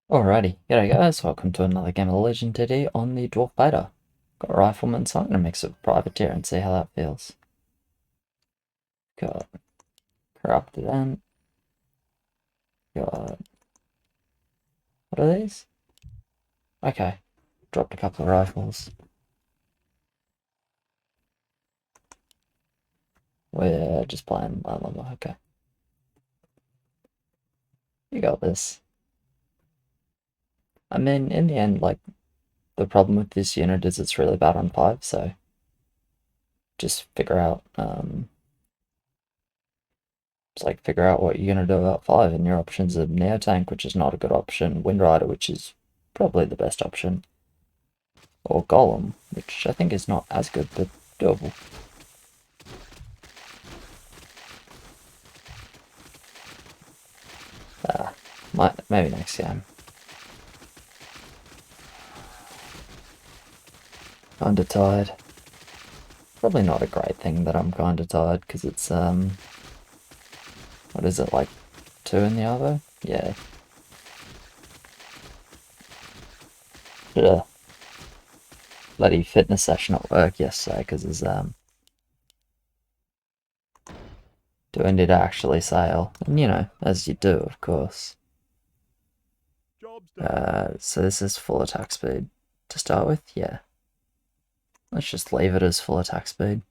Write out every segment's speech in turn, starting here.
Alrighty, g'day guys, welcome to another game of the Legend today on the Dwarf beta. Got Rifleman, so I'm going to mix it with Privateer and see how that feels. Got Corrupted Ant. Got... what are these? Okay, dropped a couple of rifles. We're just playing low level, okay. You got this. I mean, in the end, like, the problem with this unit is it's really bad on 5, so just figure out, figure out what you're going to do about 5, and your options are Neo Tank, which is not a good option, Wind Rider, which is probably the best option, or Golem, which I think is not as good, but doable. Maybe next game. Kinda tired. Probably not a great thing that I'm kinda tired, because it's, what is it, like 2 in the Arvo? Yeah. Did a bloody fitness session at work yesterday, because it's, do I need to actually sail? And, you know, as you do, of course. So this is full attack speed to start with? Yeah. Let's just leave it as full attack speed.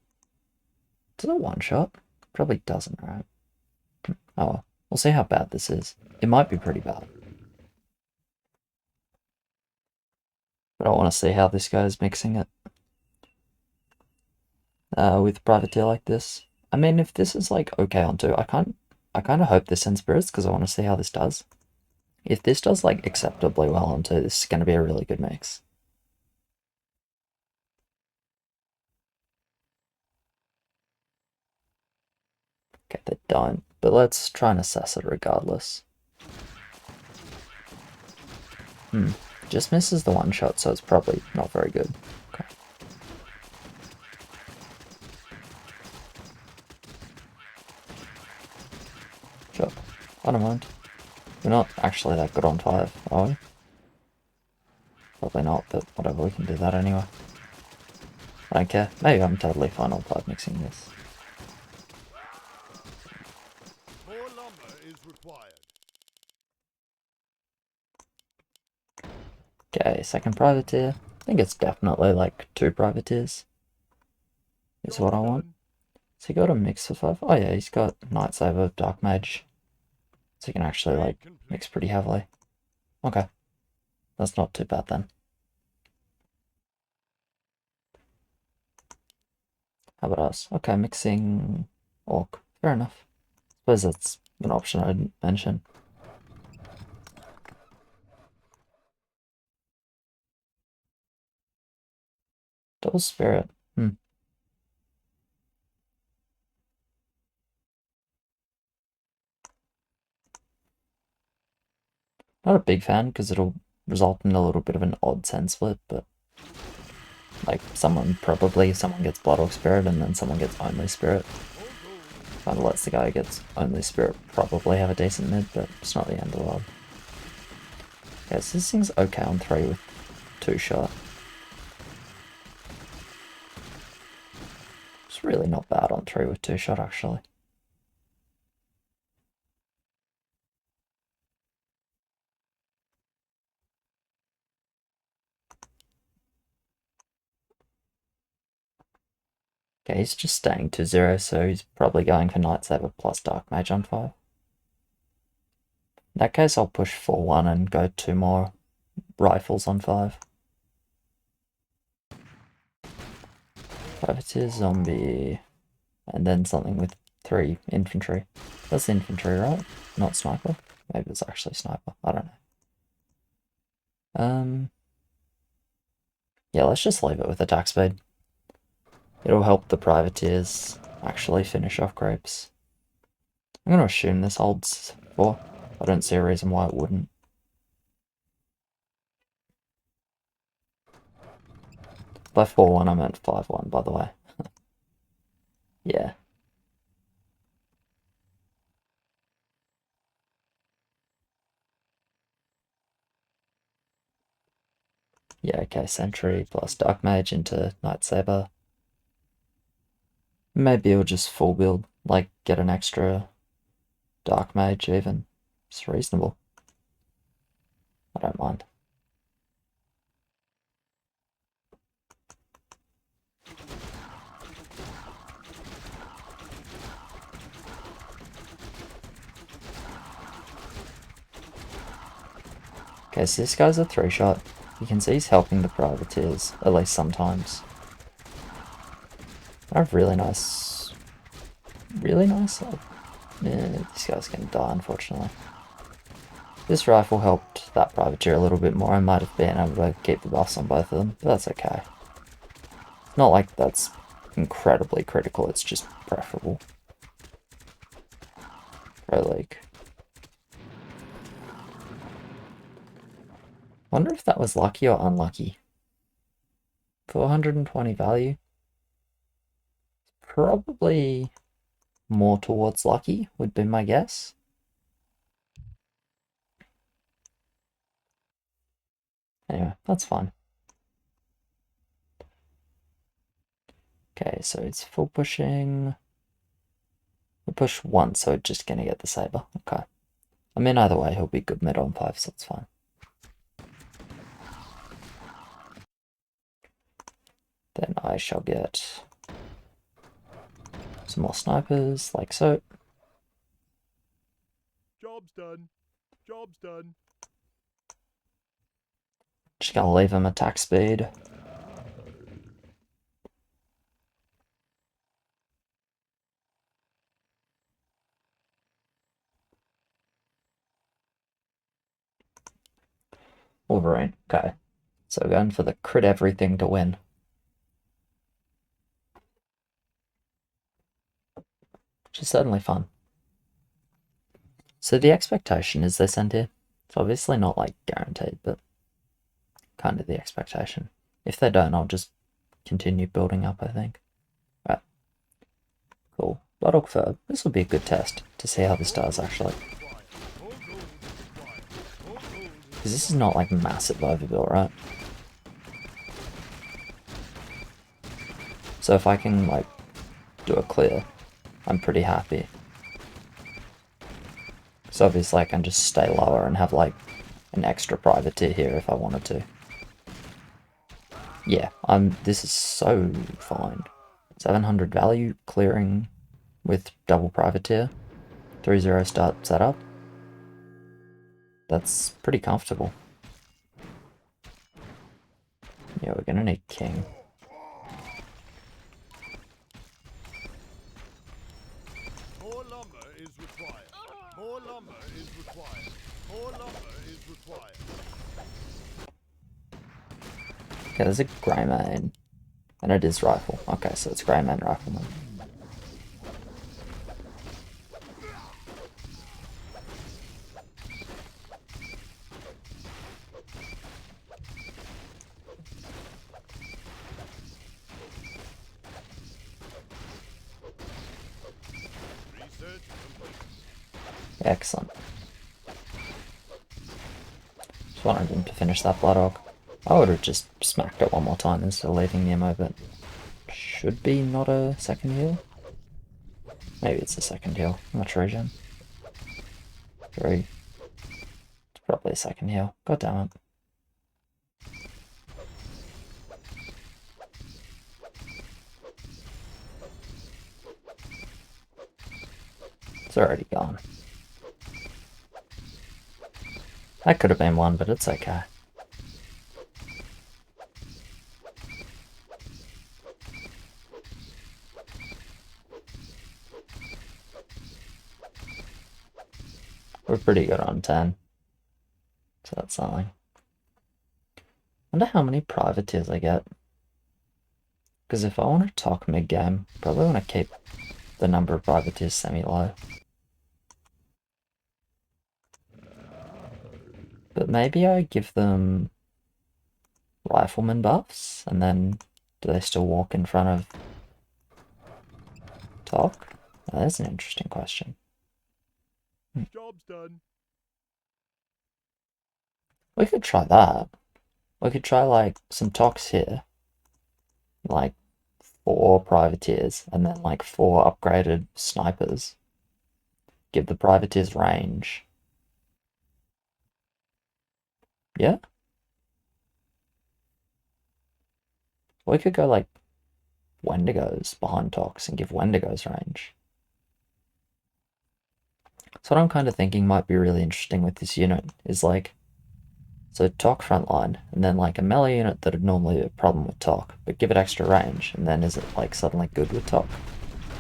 Does it one-shot? Probably doesn't, right? Oh well. We'll see how bad this is. It might be pretty bad. But I want to see how this guy's mixing it. With Privateer like this. I mean, if this is like okay on 2, I kind of hope this sends Spirits because I want to see how this does. If this does like acceptably well on 2, this is going to be a really good mix. Okay, they don't, but let's try and assess it regardless. Just misses the one shot, so it's probably not very good. Okay. Sure. I don't mind. We're not actually that good on 5, are we? Probably not, but whatever, we can do that anyway. I don't care. Maybe I'm totally fine on 5 mixing this. More lumber is required. Okay, second privateer. I think it's definitely like 2 privateers. Is what I want. So he got a mix of 5. Oh yeah, he's got Night Saber, Dark Mage. So he can actually like mix pretty heavily. Okay. That's not too bad then. How about us? Okay, mixing Orc. Fair enough. Suppose that's an option I didn't mention. Double Spirit. Not a big fan because it'll result in a little bit of an odd 10 split, but like someone gets Blood Orc Spirit and then someone gets only Spirit. Kind of lets the guy who gets only Spirit probably have a decent mid, but it's not the end of the world. Yeah, so this thing's okay on 3 with 2 shot. It's really not bad on 3 with 2 shot actually. Okay, he's just staying to 0, so he's probably going for Night Saber plus Dark Mage on 5. In that case, I'll push 4-1 and go 2 more rifles on 5. Privateer, zombie, and then something with 3 infantry. That's infantry, right? Not sniper? Maybe it's actually sniper. I don't know. Yeah, let's just leave it with attack speed. It'll help the privateers actually finish off grapes. I'm going to assume this holds 4. I don't see a reason why it wouldn't. By 4-1 I meant 5-1, by the way. Yeah. Yeah, okay, Sentry plus Dark Mage into Night Saber. Maybe it'll just full build, like get an extra Dark Mage even. It's reasonable. I don't mind. Okay, so this guy's a 3-shot. You can see he's helping the privateers, at least sometimes. I have really nice... Really nice? This guy's gonna die, unfortunately. This rifle helped that privateer a little bit more. I might have been able to keep the buffs on both of them, but that's okay. It's not like that's incredibly critical, it's just preferable. Pro League. Wonder if that was lucky or unlucky. 420 value. Probably more towards lucky, would be my guess. Anyway, that's fine. Okay, so it's full pushing. We push once, so it's just gonna get the saber. Okay. I mean, either way, he'll be good mid on 5, so it's fine. Then I shall get some more snipers, like so. Job's done. Job's done. Just gonna leave him attack speed. Wolverine. Okay. So going for the crit everything to win. Which is certainly fun. So the expectation is they send here. It's obviously not like guaranteed, but kind of the expectation. If they don't, I'll just continue building up, I think. Right. Cool. Bloodhawk Fur. This will be a good test to see how this does actually. Because this is not like massive overbuild, right? So if I can like do a clear, I'm pretty happy. So obviously I can just stay lower and have like an extra privateer here if I wanted to. Yeah, this is so fine. 700 value clearing with double privateer. 3-0 start setup. That's pretty comfortable. Yeah, we're gonna need king. More lumber is required. More lumber is required. More lumber is required. Okay, there's a grey main. And it is rifle. Okay, so it's grey main rifleman. Research complete. Excellent. Just wanted him to finish that Bloodhawk. I would have just smacked it one more time instead of leaving the ammo, but should be not a second heal. Maybe it's a second heal. Much regen. 3. It's probably a second heal. God damn it. It's already gone. That could have been one, but it's okay. We're pretty good on 10. So that's something. Wonder how many privateers I get. Because if I want to talk mid-game, probably want to keep the number of privateers semi-low. But maybe I give them rifleman buffs, and then do they still walk in front of Talk? Oh, that's an interesting question. Job's done. We could try that. We could try like some tox here, like 4 privateers, and then like 4 upgraded snipers. Give the privateers range. Yeah? We could go like Wendigos behind Tox and give Wendigos range. So what I'm kind of thinking might be really interesting with this unit is like, so Tok frontline, and then like a melee unit that would normally be a problem with Tok, but give it extra range, and then is it like suddenly good with Tok?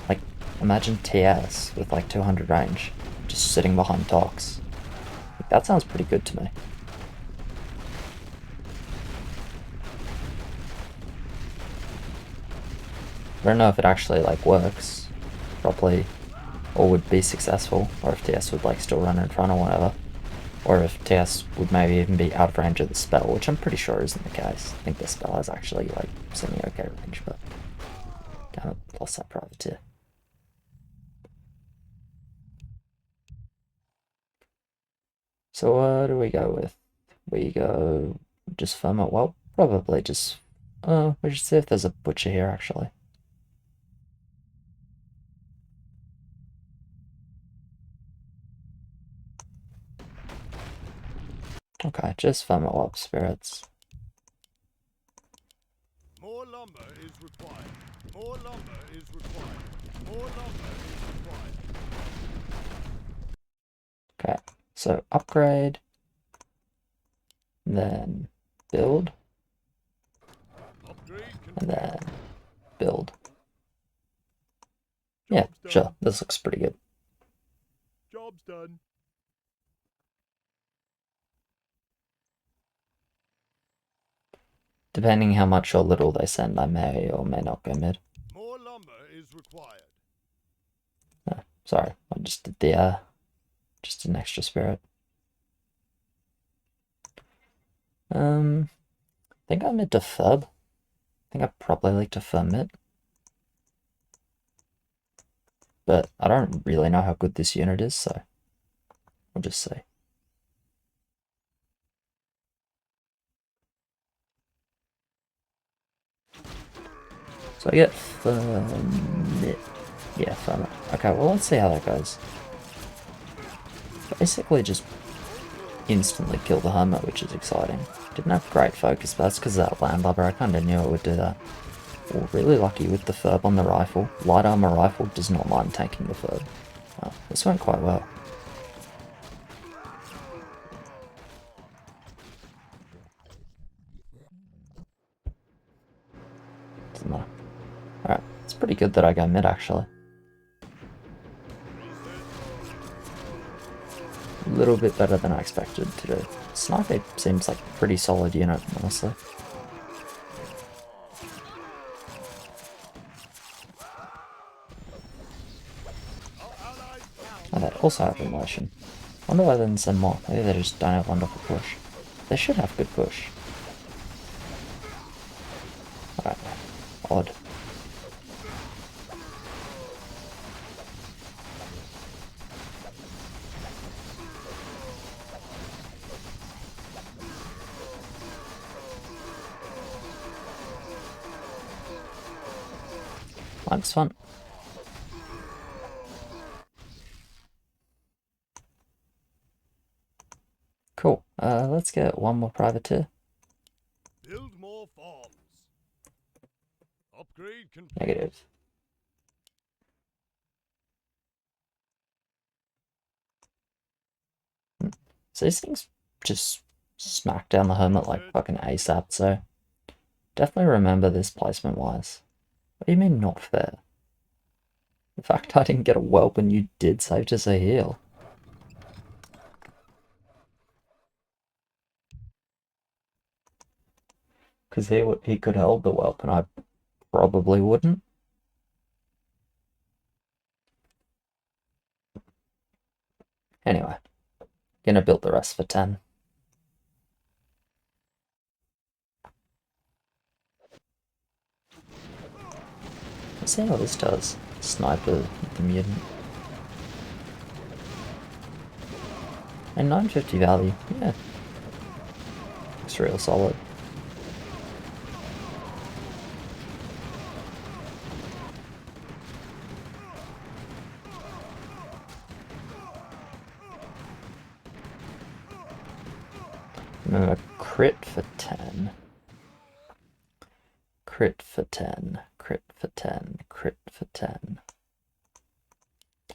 Like, imagine TS with like 200 range, just sitting behind Tox. Like, that sounds pretty good to me. I don't know if it actually like works properly or would be successful, or if TS would like still run in front or whatever, or if TS would maybe even be out of range of the spell, which I'm pretty sure isn't the case. I think the spell has actually like semi-okay range, but damn it, lost that privateer. So what do we go with? We go just firm it. Well, probably just we should see if there's a butcher here actually. Okay, just firm it up, spirits. More lumber is required. More lumber is required. More lumber is required. Okay, so upgrade, then build, Upgrade and complete. then build. Yeah, Job's done. sure, this looks pretty good. Job's done. Depending how much or little they send, I may or may not go mid. More lumber is required. No, sorry, I just did just an extra spirit. I think I mid to Fub. I think I probably like to firm mid. But I don't really know how good this unit is, so we'll just see. So I get firm mid. Yeah, firm it. Okay, well let's see how that goes. Basically just instantly kill the Hermit, which is exciting. Didn't have great focus, but that's because of that landlubber. I kinda knew it would do that. We're really lucky with the Furb on the rifle. Light armor rifle does not mind tanking the Furb. Wow, this went quite well. Doesn't matter. Alright, it's pretty good that I go mid actually. A little bit better than I expected to do. Sniper seems like a pretty solid unit, honestly. Oh, they also have emotion. Wonder why they didn't send more. Maybe they just don't have wonderful push. They should have good push. Alright, odd. Looks fun. Cool. Let's get one more privateer. Build more farms. Upgrade complete. Negative. So these things just smack down the Hermit like fucking ASAP, so definitely remember this placement wise. What do you mean not fair? The fact I didn't get a whelp and you did saved us a heal. Because he could hold the whelp and I probably wouldn't. Anyway, gonna build the rest for 10. Let's see how this does. Sniper the mutant. And 950 value, yeah. Looks real solid. Remember, crit for 10. Crit for 10. Crit for 10. Crit for 10.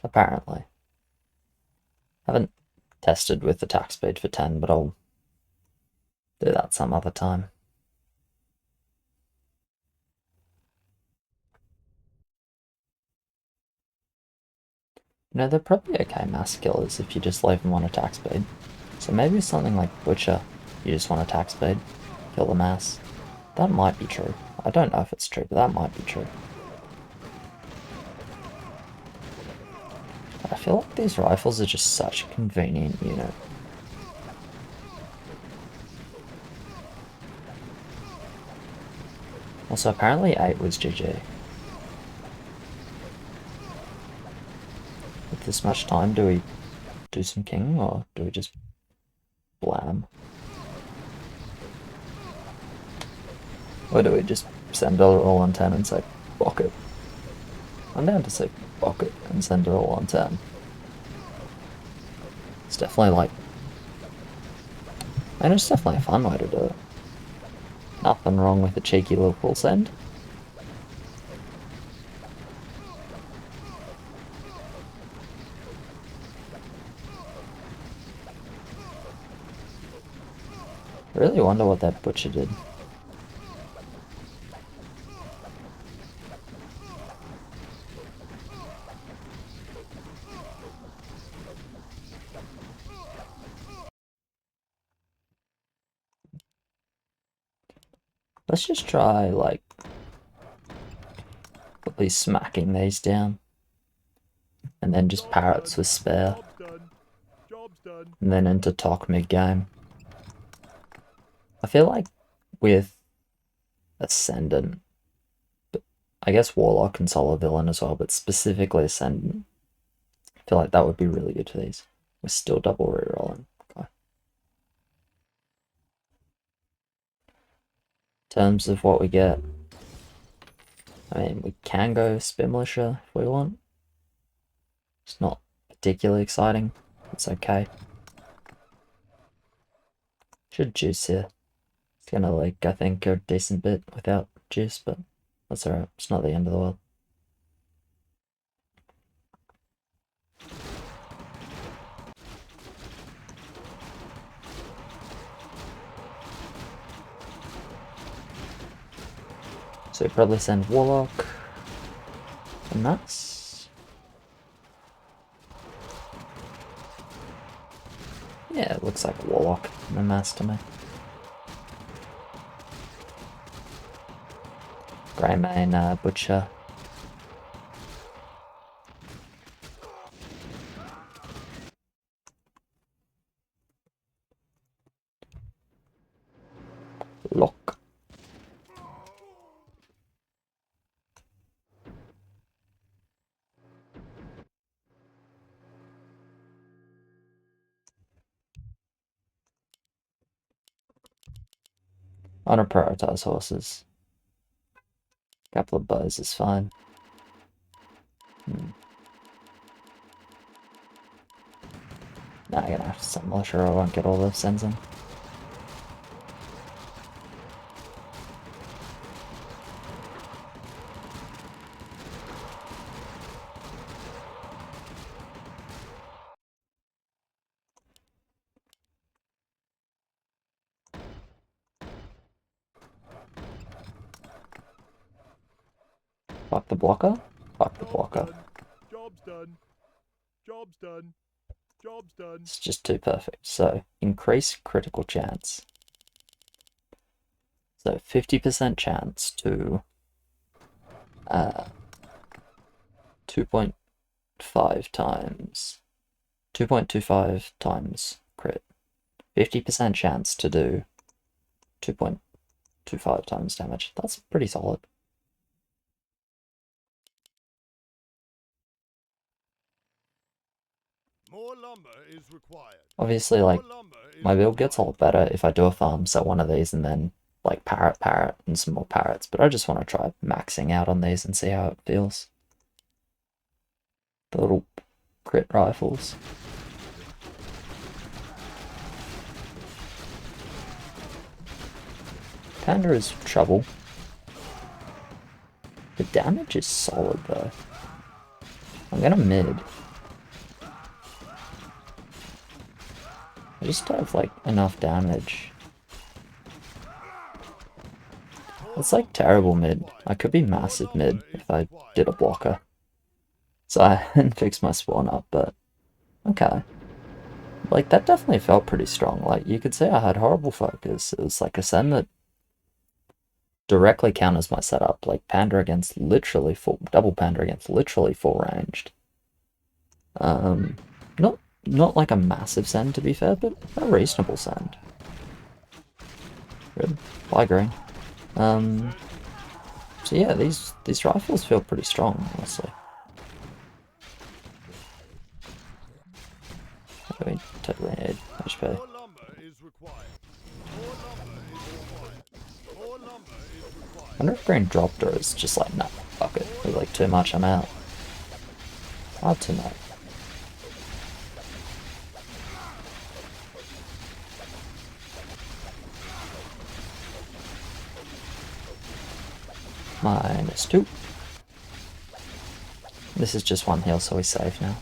Apparently. Haven't tested with attack speed for 10, but I'll do that some other time. You know, they're probably okay mass killers if you just leave them on attack speed. So maybe something like Butcher, you just want attack speed, kill the mass. That might be true. I don't know if it's true, but that might be true. I feel like these rifles are just such a convenient unit. Also, apparently 8 was GG. With this much time, do we do some king, or do we just blam? Or do we just send it all on 10 and say, fuck it? I'm down to say, fuck it, and send it all on 10. It's definitely like... and it's definitely a fun way to do it. Nothing wrong with a cheeky little full send. I really wonder what that butcher did. Let's just try, like, at least smacking these down. And then just parrots with spare. And then into talk mid-game. I feel like with Ascendant, but I guess Warlock and Solo Villain as well, but specifically Ascendant, I feel like that would be really good for these. We're still double rerolling. Okay. In terms of what we get, I mean, we can go Spin Militia if we want. It's not particularly exciting. It's okay. Should juice here. It's gonna, like, I think, go a decent bit without juice, but that's alright. It's not the end of the world. So probably send Warlock and Mass. Yeah, it looks like Warlock and Mass to me. Greymane, Butcher. Lock. I don't prioritize horses. A couple of bows is fine. Nah, I'm gonna have to send Militia or I won't get all the sends in. Fuck the blocker? Fuck the blocker. Job's done. Job's done. Job's done. It's just too perfect. So, increase critical chance. So, 50% chance to 2.5 times 2.25 times crit. 50% chance to do 2.25 times damage. That's pretty solid. More lumber is required. Obviously, like, my build gets a lot better if I do a farm, set one of these, and then, like, parrot, and some more parrots. But I just want to try maxing out on these and see how it feels. The little crit rifles. Panda is trouble. The damage is solid though. I'm gonna mid. I just don't have like enough damage. It's like terrible mid. I could be massive mid if I did a blocker. So I didn't fix my spawn up, but okay. Like that definitely felt pretty strong. Like you could say I had horrible focus. It was like a Sen that directly counters my setup. Like Panda against literally full, double Panda against literally full ranged. Not like a massive send to be fair, but a reasonable send. Good. Bye green. So yeah, these rifles feel pretty strong, honestly. We totally need HP. More lumber is required. More lumber is required. More lumber is required. I wonder if green dropped or is just like, nah, fuck it. We're like too much, I'm out. Hard to know. -2. This is just one heal, so we're safe now.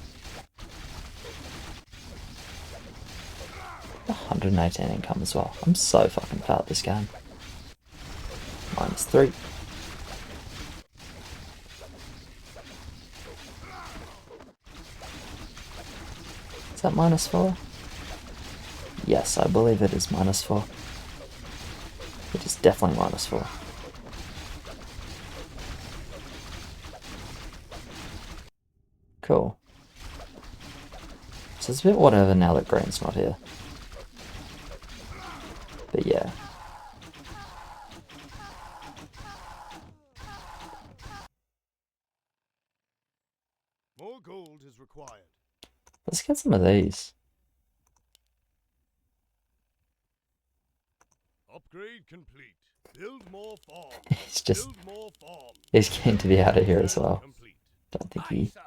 118 income as well. I'm so fucking fat this game. -3. Is that -4? Yes, I believe it is -4. It is definitely -4. Cool. So it's a bit whatever now that green's not here. But yeah. More gold is required. Let's get some of these. Upgrade complete. Build more farms. He's just, Build more farms. he's keen to be out of here as well. Complete. Don't think Aye, he... sir.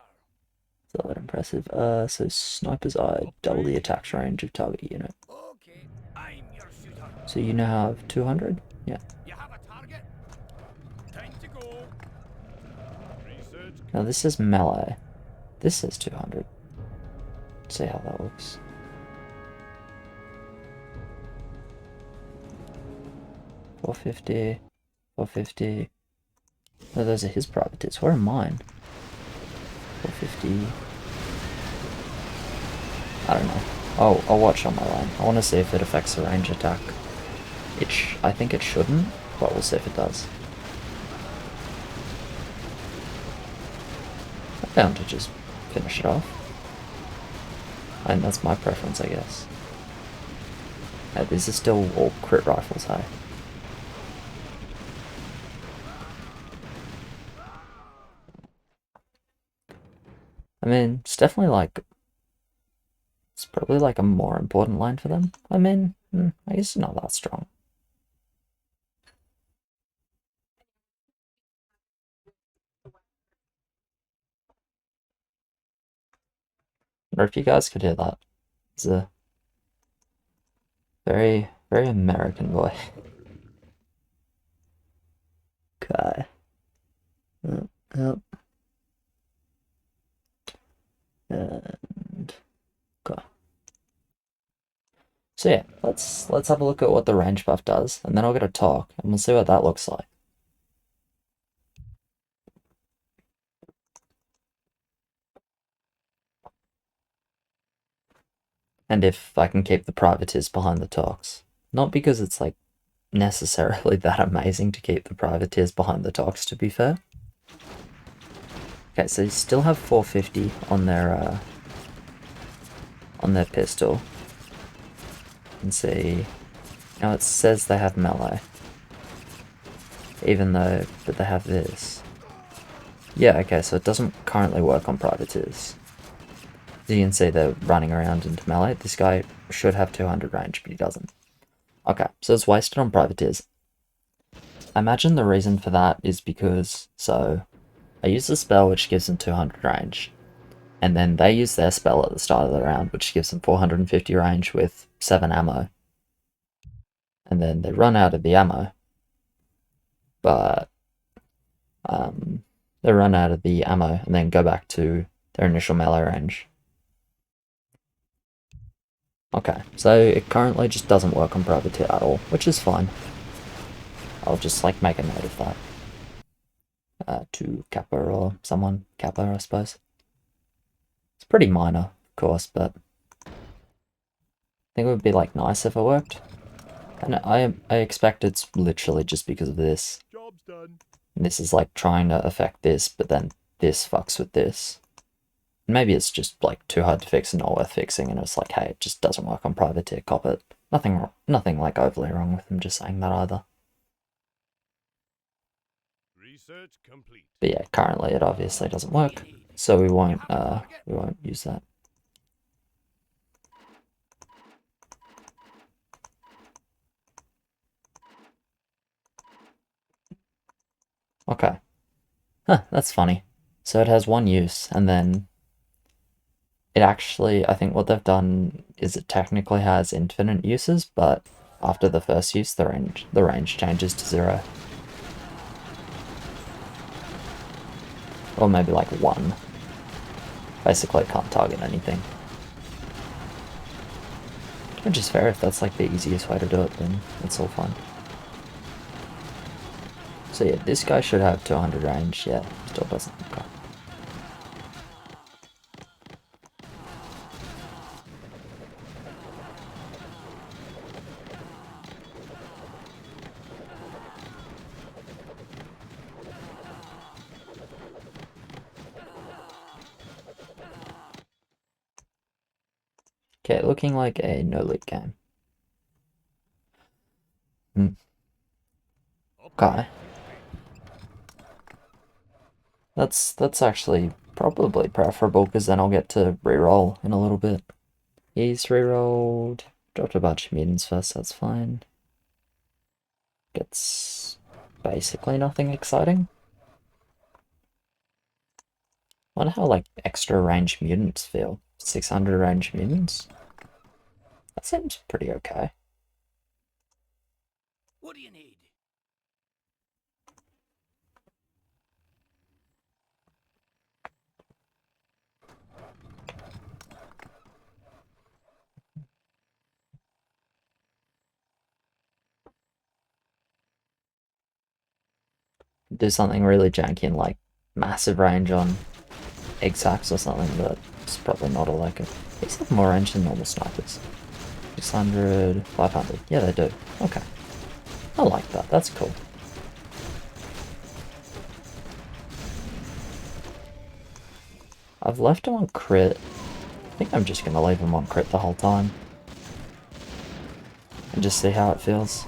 It's all that impressive. So Sniper's Eye, double the attack range of target unit. Okay, I'm your shooter. So you now have 200? Yeah. You have a target? Time to go. Research. Now this is melee. This is 200. See how that looks. $450, $450. No, those are his privateers. Where are mine? $450. I don't know. Oh, I'll watch on my line. I want to see if it affects the range attack. I think it shouldn't, but we'll see if it does. I'm down to just finish it off. And that's my preference, I guess. Hey, these are still all crit rifles, hey? I mean, it's definitely like... It's probably like a more important line for them. I mean, I guess it's not that strong. I wonder if you guys could hear that. It's a very, very American boy. Okay. Yep. And okay. So yeah, let's have a look at what the range buff does, and then I'll get a talk, and we'll see what that looks like. And if I can keep the privateers behind the talks. Not because it's like necessarily that amazing to keep the privateers behind the talks, to be fair. Okay, so you still have 450 on their pistol. And see, now it says they have melee, even though, but they have this. Yeah, okay, so it doesn't currently work on privateers. As you can see, they're running around into melee. This guy should have 200 range, but he doesn't. Okay, so it's wasted on privateers. I imagine the reason for that is because, so, I use the spell which gives them 200 range, and then they use their spell at the start of the round, which gives them 450 range with 7 ammo. And then they run out of the ammo, but they run out of the ammo and then go back to their initial melee range. Okay, so it currently just doesn't work on privateer at all, which is fine. I'll just like make a note of that. To Kappa or someone, Kappa I suppose. It's pretty minor, of course, but I think it would be like nice if it worked. And I expect it's literally just because of this. Job's done. And this is like trying to affect this, but then this fucks with this. Maybe it's just like too hard to fix and not worth fixing, and it's like, hey, it just doesn't work on privateer, cop it. Nothing like overly wrong with him just saying that either. Research complete. But yeah, currently it obviously doesn't work, so we won't use that. Okay. Huh, that's funny. So it has one use, and then it actually, I think what they've done is it technically has infinite uses, but after the first use, the range changes to 0. Or maybe like 1. Basically, it can't target anything. Which is fair, if that's like the easiest way to do it, then it's all fine. So yeah, this guy should have 200 range, yeah, still doesn't. Okay. Okay, looking like a no-loot game. Okay. That's actually probably preferable, because then I'll get to reroll in a little bit. He's rerolled. Dropped a bunch of mutants first, that's fine. Gets basically nothing exciting. Wonder how like extra range mutants feel. 600 range mutants? That seems pretty okay. What do you need? Do something really janky and like massive range on egg sacks or something, but it's probably not all like it. These have more range than normal snipers. 600, 500. Yeah, they do. Okay. I like that. That's cool. I've left him on crit. I think I'm just going to leave him on crit the whole time. And just see how it feels.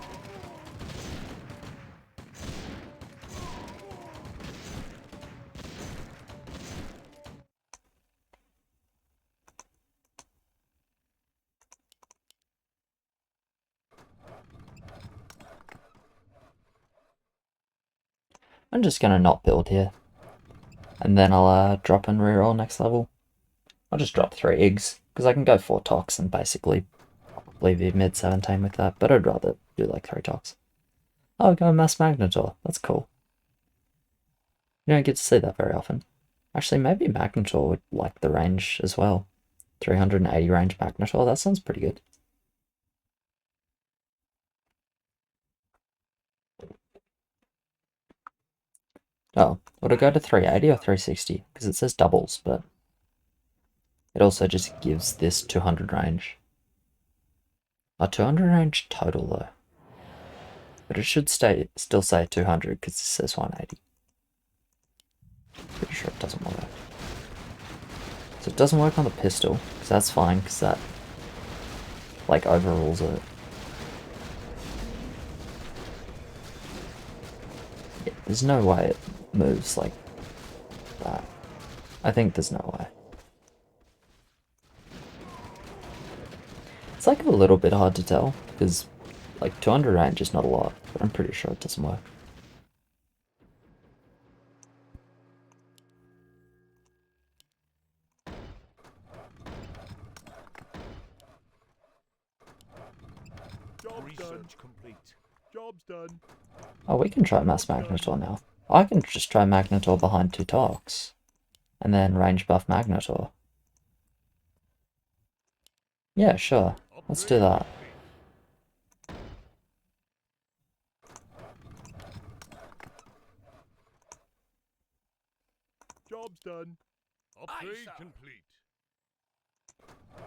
I'm just going to not build here. And then I'll drop and reroll next level. I'll just drop 3 eggs, because I can go 4 tox and basically leave you mid 17 with that, but I'd rather do like 3 tox. Oh, go Mass Magnetor. That's cool. You don't get to see that very often. Actually, maybe Magnetor would like the range as well. 380 range Magnetor, that sounds pretty good. Oh, would it go to 380 or 360? Because it says doubles, but it also just gives this 200 range. 200 range total though. But it should still say 200 because it says 180. Pretty sure it doesn't work. So it doesn't work on the pistol, because that's fine, because that like overrules it. Yeah, there's no way it moves like that. I think there's no way. It's like a little bit hard to tell, because like 200 range is not a lot, but I'm pretty sure it doesn't work. Job's done. Complete. Job's done. Oh, we can try Mass Magnetor now. I can just try Magnetor behind 2 Tox. And then range buff Magnetor. Yeah, sure. Let's do that. Job's done. Upgrade complete.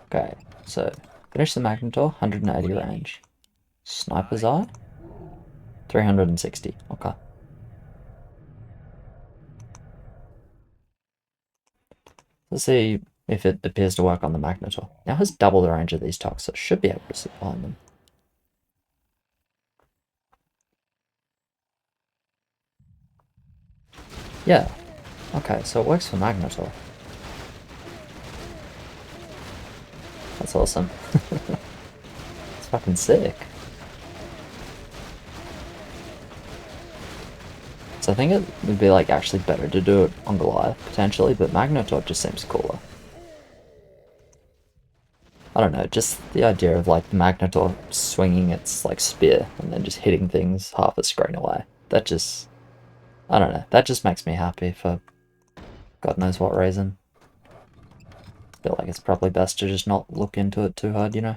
Okay, so finish the Magnetor, 180 range. Sniper's Eye? 360. Okay. Let's see if it appears to work on the Magnetor. Now has double the range of these Tox, so it should be able to sit behind them. Yeah. Okay, so it works for Magnetor. That's awesome. It's fucking sick. So I think it would be like actually better to do it on Goliath potentially, but Magnetor just seems cooler. I don't know, just the idea of like the Magnetor swinging its like spear and then just hitting things half a screen away. That just, I don't know, that just makes me happy for God knows what reason. Feel like it's probably best to just not look into it too hard, you know?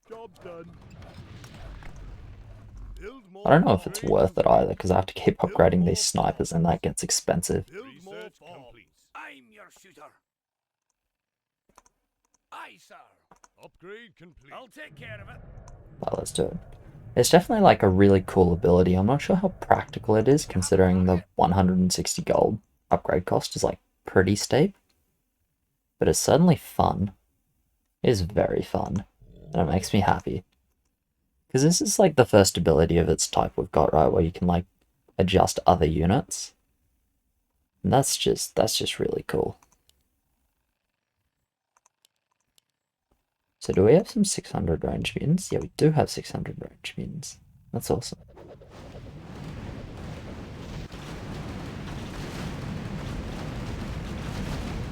Job's done. I don't know if it's worth it either, because I have to keep upgrading these snipers and that gets expensive. Research complete. I'm your shooter. Aye, sir. Upgrade complete. I'll take care of it. Well, let's do it. It's definitely like a really cool ability. I'm not sure how practical it is, considering the 160 gold upgrade cost is like pretty steep. But it's certainly fun. It is very fun. And it makes me happy. Because this is like the first ability of its type we've got, right? Where you can like adjust other units. And that's just really cool. So do we have some 600 range mutants? Yeah, we do have 600 range mutants. That's awesome.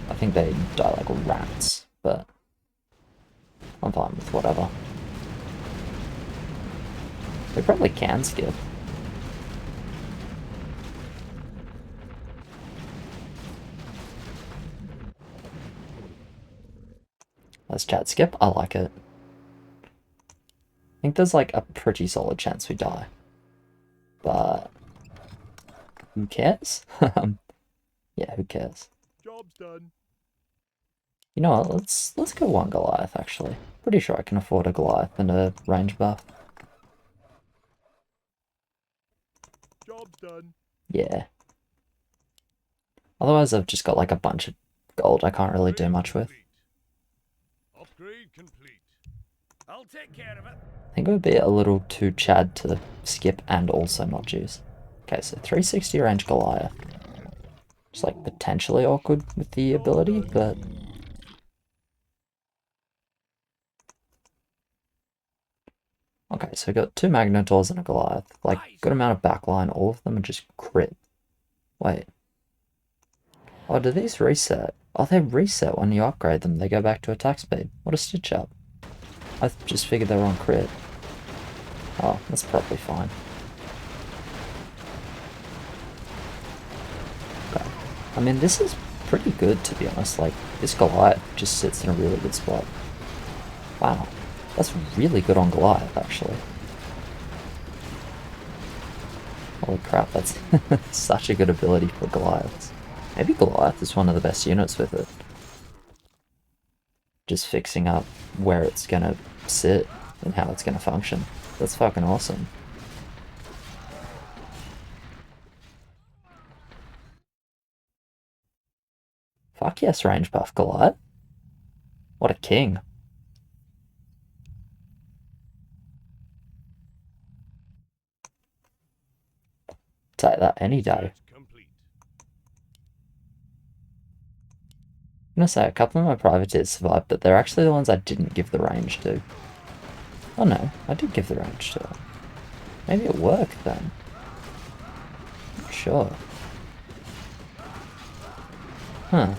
I think they die like rats, but I'm fine with whatever. We probably can skip. Let's chat skip. I like it. I think there's like a pretty solid chance we die. But who cares? Yeah, who cares? Job's done. You know what, let's go one Goliath actually. Pretty sure I can afford a Goliath and a range buff. Job's done. Yeah. Otherwise I've just got like a bunch of gold I can't really do much with. Upgrade complete. I'll take care of it. I think it would be a little too Chad to skip and also not juice. Okay, so 360 range Goliath. It's like potentially awkward with the ability, but okay, so we got 2 Magnetors and a Goliath. Like, good amount of backline, all of them are just crit. Wait. Oh, do these reset? Oh, they reset when you upgrade them. They go back to attack speed. What a stitch up. I just figured they were on crit. Oh, that's probably fine. Okay. I mean, this is pretty good, to be honest. Like, this Goliath just sits in a really good spot. Wow. That's really good on Goliath, actually. Holy crap, that's such a good ability for Goliaths. Maybe Goliath is one of the best units with it. Just fixing up where it's gonna sit and how it's gonna function. That's fucking awesome. Fuck yes, range buff Goliath. What a king. Take that any day. Complete. I'm gonna say a couple of my privateers survived, but they're actually the ones I didn't give the range to. Oh no, I did give the range to them. Maybe it worked then. Not sure. Huh.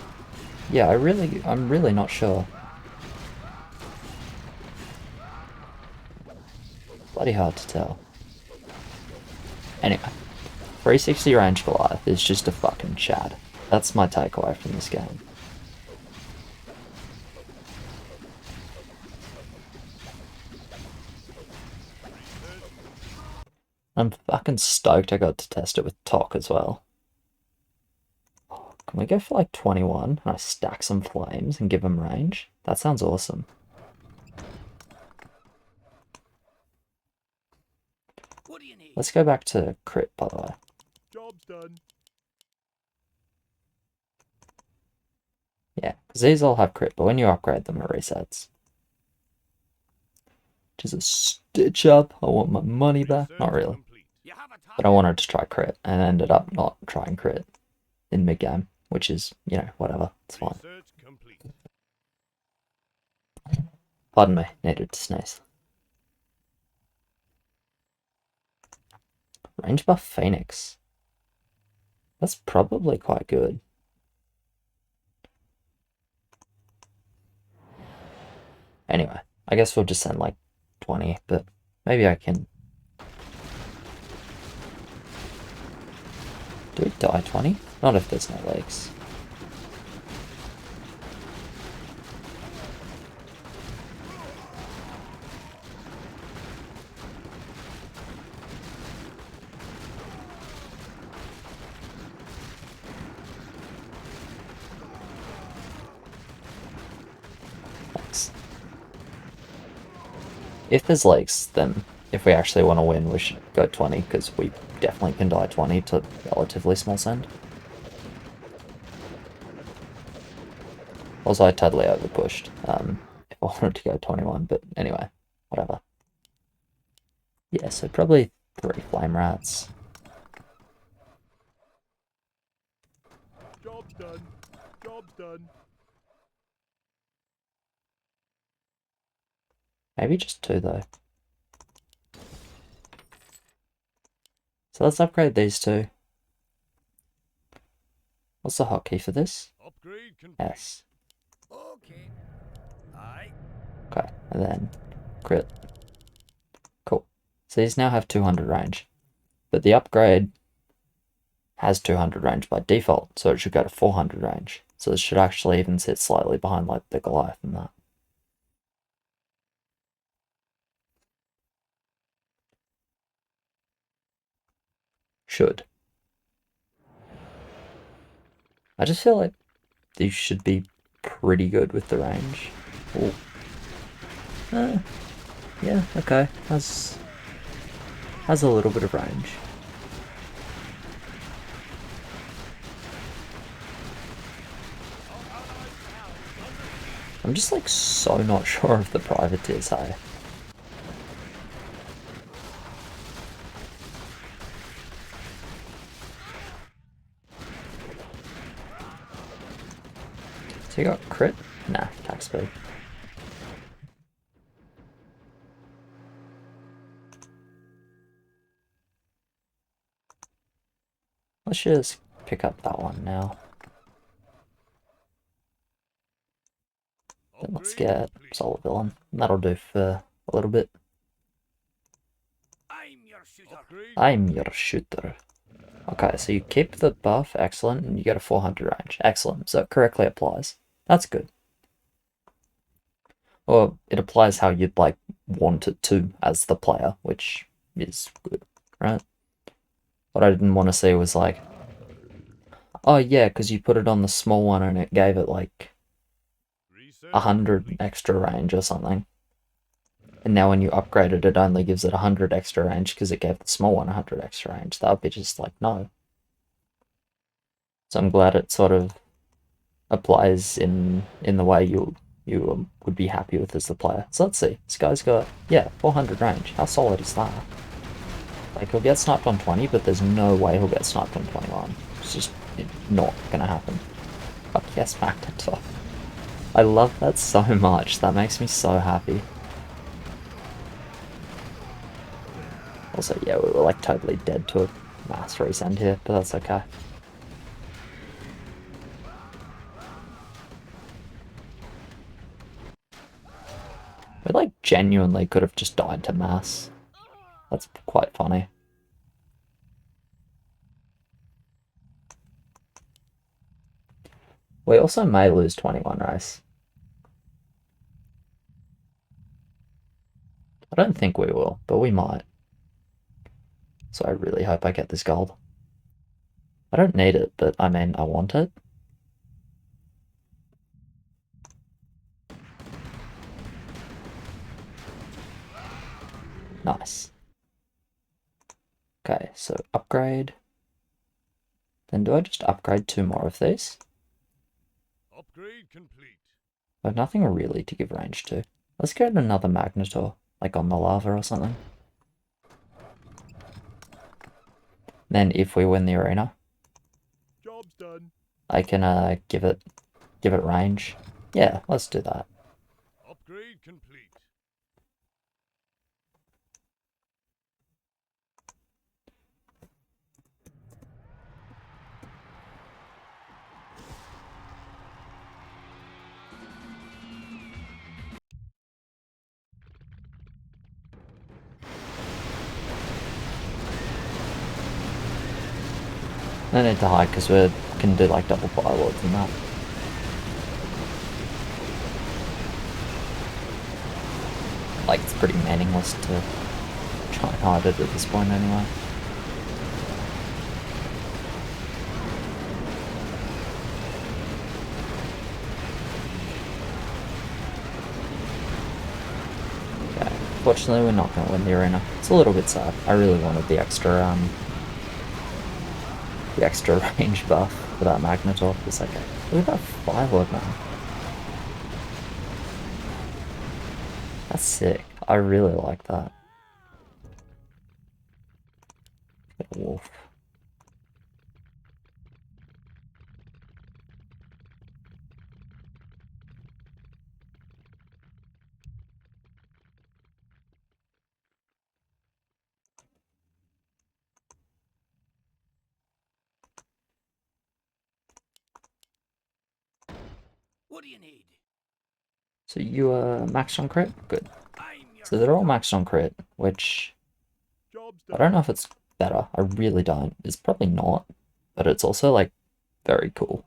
Yeah, I'm really not sure. Bloody hard to tell. Anyway, 360 range Goliath is just a fucking Chad. That's my takeaway from this game. I'm fucking stoked I got to test it with Tok as well. Can we go for like 21 and I stack some flames and give him range? That sounds awesome. What do you need? Let's go back to crit, by the way. Job's done. Yeah, because these all have crit, but when you upgrade them, it resets. Which is a stitch up. I want my money back. Not really. Complete. You have a But I wanted to try crit and ended up not trying crit in mid-game, which is, you know, whatever. It's fine. Research complete. Pardon me, needed to sneeze. Range buff Phoenix. That's probably quite good. Anyway, I guess we'll just send like 20, but maybe I can... Do we die 20? Not if there's no legs. Thanks. If there's legs, then if we actually want to win, we should go 20, because we definitely can die 20 to relatively small send. Also, I totally overpushed if I wanted to go 21, but anyway, whatever. Yeah, so probably 3 flame rats. Job's done. Job's done. Maybe just 2 though. So let's upgrade these 2. What's the hotkey for this? Upgrade complete. S. Okay. Aye. Okay, and then crit. Cool. So these now have 200 range. But the upgrade has 200 range by default, so it should go to 400 range. So this should actually even sit slightly behind like the Goliath and that. Should. I just feel like these should be pretty good with the range. Ooh. Yeah, okay. Has a little bit of range. I'm just like so not sure of the privateers, hey. So you got crit? Nah, attack speed. Let's just pick up that one now. Then let's get Solar Villain. That'll do for a little bit. I'm your shooter. Upgrade. I'm your shooter. Okay, so you keep the buff, excellent, and you get a 400 range. Excellent, so it correctly applies. That's good. Or it applies how you'd like want it to as the player, which is good, right? What I didn't want to see was like, oh yeah, because you put it on the small one and it gave it like Research 100 complete. extra range or something. And now when you upgrade it, it only gives it 100 extra range because it gave the small one 100 extra range. That would be just like, no. So I'm glad it sort of applies in the way you would be happy with as the player. So let's see. This guy's got, yeah, 400 range. How solid is that? Like, he'll get sniped on 20, but there's no way he'll get sniped on 21. It's just not gonna happen. Fuck yes, Magneto. I love that so much. That makes me so happy. Also, yeah, we were like totally dead to a mass resend here, but that's okay. We like genuinely could have just died to mass. That's quite funny. We also may lose 21 race. I don't think we will, but we might. So I really hope I get this gold. I don't need it, but I mean, I want it. Nice. Okay, so upgrade. Then do I just upgrade 2 more of these? Upgrade complete. I have nothing really to give range to. Let's get another Magnetor, like on the lava or something. Then if we win the arena, Job's done. I can give it range. Yeah, let's do that. Upgrade complete. No need to hide because we can do like double fire lords and that. Like it's pretty meaningless to try and hide it at this point anyway. Okay, fortunately we're not going to win the arena. It's a little bit sad. I really wanted the extra range buff for that Magnetor. It's like, look at that Fire Lord, man. That's sick. I really like that. Wolf. What do you need? So you maxed on crit? Good. I'm your So they're all maxed on crit, which Job's I done. don't know if it's better. I really don't. It's probably not, but it's also like very cool.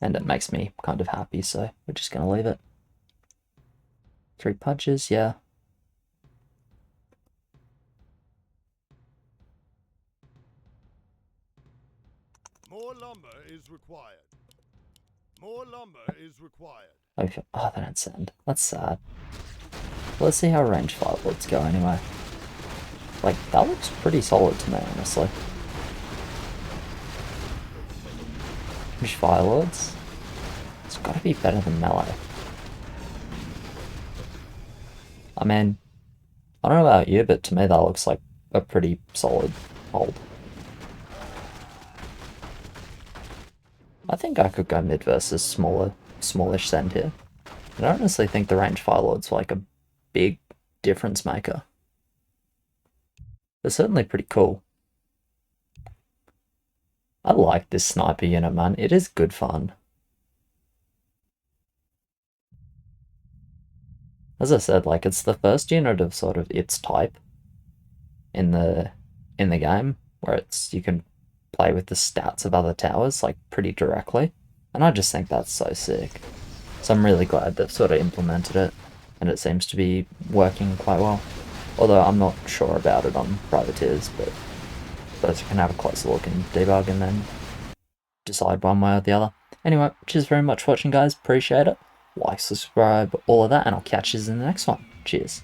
And it makes me kind of happy, so we're just gonna leave it. 3 punches, yeah. More lumber is required. More lumber is required. Oh, they don't send. That's sad. Let's see how range fire lords go anyway. Like, that looks pretty solid to me, honestly. Range fire lords? It's gotta be better than melee. I mean, I don't know about you, but to me that looks like a pretty solid hold. I think I could go mid versus smallish send here. I honestly think the range fire lord's like a big difference maker. They're certainly pretty cool. I like this sniper unit, man. It is good fun. As I said, like it's the first unit of sort of its type in the game where you can play with the stats of other towers like pretty directly. And I just think that's so sick. So I'm really glad they've sort of implemented it and it seems to be working quite well. Although I'm not sure about it on privateers, but suppose you can have a closer look and debug and then decide one way or the other. Anyway, cheers very much for watching, guys. Appreciate it. Like, subscribe, all of that, and I'll catch you in the next one. Cheers.